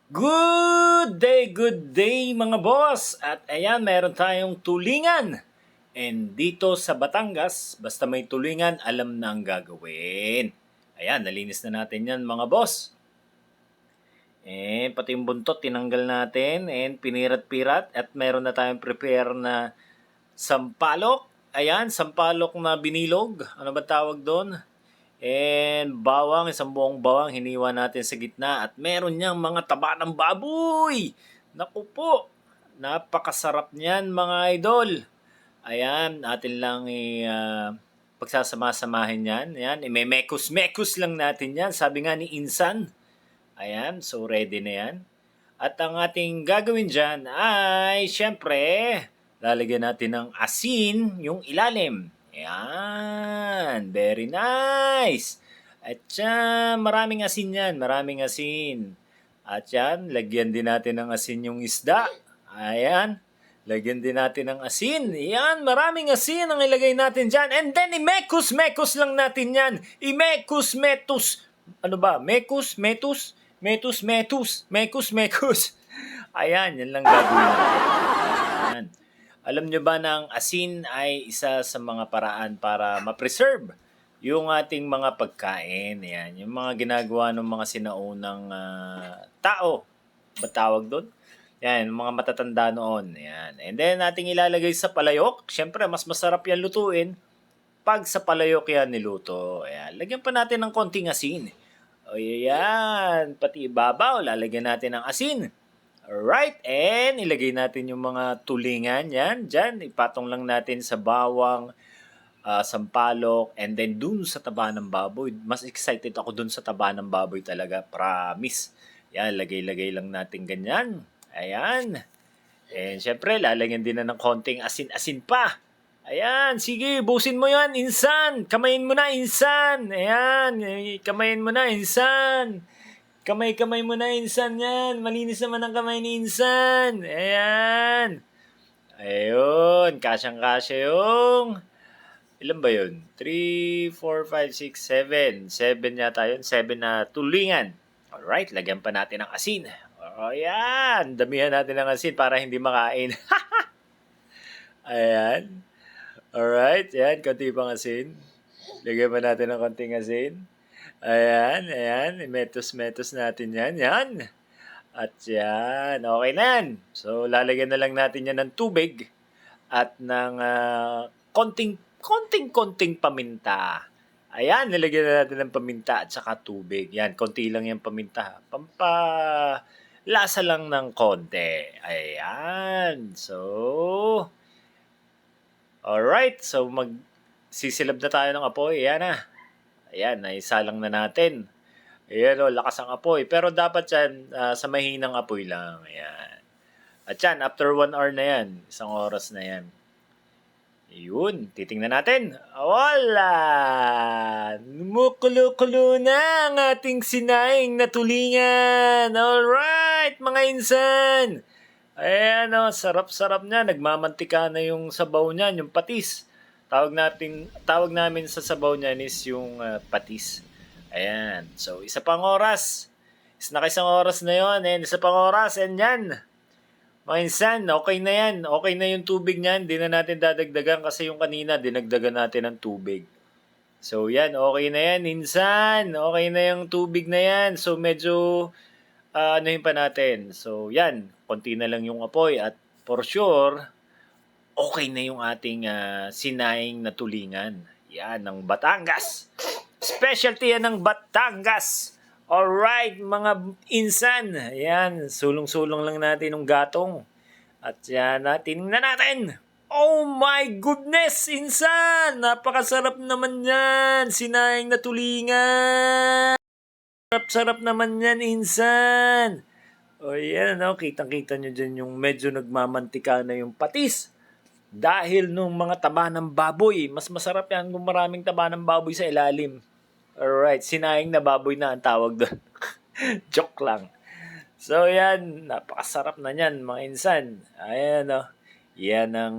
Good day mga boss! At ayan, meron tayong tulingan. And dito sa Batangas, basta may tulingan, alam na ang gagawin. Ayan, nalinis na natin yan mga boss. And pati yung buntot, tinanggal natin. And pinirat-pirat. At meron na tayong prepare na sampalok. Ayan, sampalok na binilog. Ano ba tawag doon? And bawang, isang buong bawang, hiniwa natin sa gitna. At meron niyang mga taba ng baboy. Naku po, napakasarap niyan mga idol. Ayan, atin lang pagsasama-samahin yan. Ayan, mekus-mekus lang natin yan. Sabi nga ni Insan. Ayan, so ready na yan. At ang ating gagawin dyan ay, syempre, lalagyan natin ng asin yung ilalim. Ayan, very nice. At yan, maraming asin yan, maraming asin. At yan, lagyan din natin ng asin yung isda. Ayan, lagyan din natin ng asin. Ayan, maraming asin ang ilagay natin dyan. And then, imekus-mekus lang natin yan. Imekus-metus. Ano ba? Mekus-metus? Metus-metus. Mekus-mekus. Ayan, yan lang gagawin natin. Ayan. Alam nyo ba na ang asin ay isa sa mga paraan para ma-preserve yung ating mga pagkain. Ayan, yung mga ginagawa ng mga sinaunang tao. Ba tawag doon? Yan, mga matatanda noon. Yan. And then, nating ilalagay sa palayok. Siyempre, mas masarap yan lutuin pag sa palayok yan niluto. Ayan. Lagyan pa natin ng konting asin. O yan, pati ibabaw, lalagyan natin ng asin. Alright, and ilagay natin yung mga tulingan yan. Diyan, ipatong lang natin sa bawang, sampalok, and then dun sa taba ng baboy. Mas excited ako dun sa taba ng baboy talaga, promise. Yan, lagay-lagay lang natin ganyan. Ayan. And syempre, lalagyan din na ng konting asin-asin pa. Ayan, sige, busin mo yan, Insan. Kamayin mo na, Insan. Ayan, kamayin mo na, Insan. Kamay-kamay mo na, Insan yan. Malinis naman ang kamay ni Insan. Ayan. Ayun, kasyang-kasya yung... Ilan ba yun? 3, 4, 5, 6, 7. 7 yata yun. 7 na tulingan. Alright, lagyan pa natin ng asin. O yan, damihan natin ng asin para hindi makain. Ayan. Alright, yan, konti pang asin. Lagyan pa natin ng konting asin. Ayan, metos-metos natin yan, yan. At yan, okay na yan. So, lalagyan na lang natin yan ng tubig at ng konting paminta. Ayan, nilagyan na natin ng paminta at saka tubig. Yan, konti lang yung paminta. Lasa lang ng konti. Ayan, so... Alright, so magsisilab na tayo ng apoy. Ayan na. Ayan, naisalang na natin. Ayan o, lakas ang apoy. Pero dapat yan, sa mahinang apoy lang. Ayan. At yan, after 1 hour na yan. 1 oras na yan. Ayun, titingnan natin. Wala! Mukulo-kulo na ang ating sinaing na tulingan. Alright, mga insan. Ayan o, sarap-sarap niya. Nagmamantika na yung sabaw niyan, yung patis. Tawag namin sa sabaw niyan is yung patis. Ayan. So, isa pang oras. Isang oras na yon, and isa pang oras, and yan. Mga insan, okay na yan. Okay na yung tubig niyan. Di na natin dadagdagan kasi yung kanina, dinagdagan natin ng tubig. So, yan. Okay na yan, insan. Okay na yung tubig na yan. So, medyo, anuhin pa natin. So, yan. Konti na lang yung apoy. At for sure, okay na yung ating sinaing na tulingan. Yan, ng Batangas. Specialty yan ng Batangas. Alright, mga insan. Yan, sulong-sulong lang natin ng gatong. At yan, tingnan natin. Oh my goodness, insan! Napakasarap naman yan. Sinaing na tulingan. Sarap-sarap naman yan, insan. O yan, no? Kitang-kita nyo dyan yung medyo nagmamantika na yung patis. Dahil nung mga taba ng baboy, mas masarap yan kung maraming taba ng baboy sa ilalim. Alright, sinaing na baboy na ang tawag doon. Joke lang. So yan, napakasarap na yan mga insan. Ayan o. Yan ang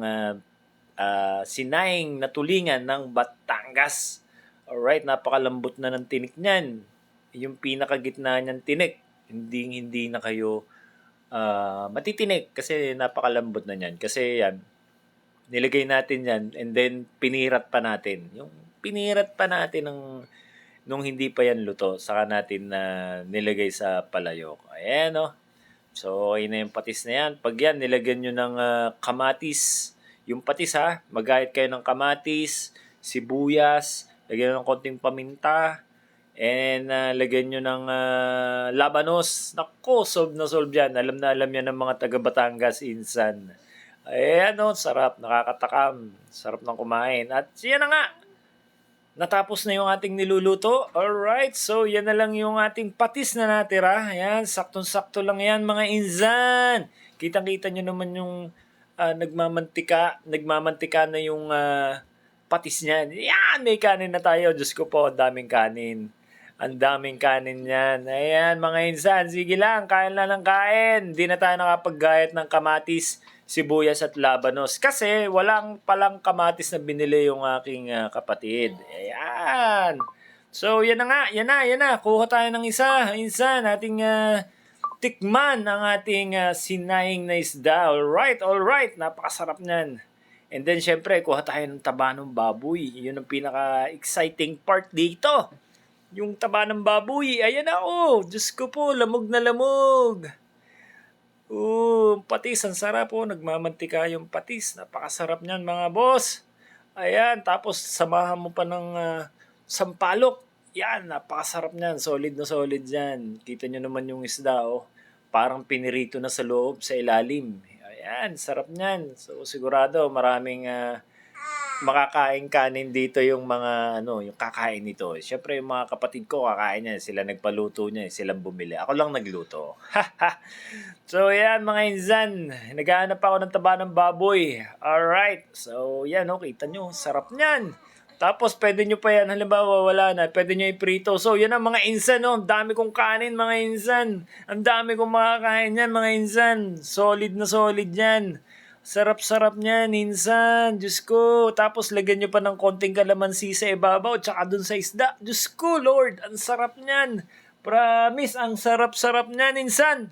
sinaing na tulingan ng Batangas. Alright, napakalambot na ng tinik niyan. Yung pinakagitna niyang tinik. Hindi na kayo matitinik kasi napakalambot na niyan. Kasi yan, nilagay natin yan and then pinirat pa natin. Yung pinirat pa natin nung hindi pa yan luto, saka natin na nilagay sa palayok. Ayan o. So, okay na yung patis na yan. Pag yan, nilagyan nyo ng kamatis. Yung patis ha, magahit kayo ng kamatis, sibuyas, lagyan nyo ng konting paminta, and lagyan nyo ng labanos. Naku, solve na solve yan. Alam na alam yan ng mga taga Batangas, insan. Ayan o, sarap, nakakatakam. Sarap ng kumain. At yan na nga, natapos na yung ating niluluto. Alright, so yan na lang yung ating patis na natira. Ayan, saktong-sakto lang yan mga insan. Kitang-kita nyo naman yung nagmamantika na yung patis niyan. Yan, may kanin na tayo. Diyos ko po, ang daming kanin. Ang daming kanin yan. Ayan, mga insan, sige lang, kain lang ng kain. Hindi na tayo nakapaggayat ng kamatis, sibuyas at labanos. Kasi walang palang kamatis na binili yung aking kapatid. Ayan. So, yan na nga. Yan na. Kuha tayo ng isa. Insan, ating tikman ang ating sinahing na isda. Alright. Napakasarap niyan. And then, syempre, kuha tayo ng taba ng baboy. Yun ang pinaka-exciting part dito. Yung taba ng baboy. Ayan na, oh. Diyos ko po, lamog na lamog. Patis, ang sarap po. Nagmamantika yung patis. Napakasarap niyan, mga boss. Ayan, tapos samahan mo pa ng sampalok. Yan, napakasarap niyan. Solid na solid yan. Kita nyo naman yung isda, oh. Parang pinirito na sa loob, sa ilalim. Ayan, sarap niyan. So, sigurado, maraming makakain kanin dito yung mga yung kakain nito. Siyempre yung mga kapatid ko kakain niya, sila nagpaluto niya, silang bumili. Ako lang nagluto. So yan mga insan, naghahanap ako ng taba ng baboy. Alright. So yan, kita nyo, sarap niyan. Tapos pwede nyo pa yan, halimbawa wala na, pwede nyo iprito. So yan ang mga insan, ang dami kong kanin mga insan. Ang dami kong makakain yan mga insan. Solid na solid yan. Sarap-sarap niyan, insan. Diyos ko. Tapos lagyan nyo pa ng konting kalamansi sa ibabaw tsaka dun sa isda. Diyos ko, Lord. Ang sarap niyan. Promise, ang sarap-sarap niyan, insan.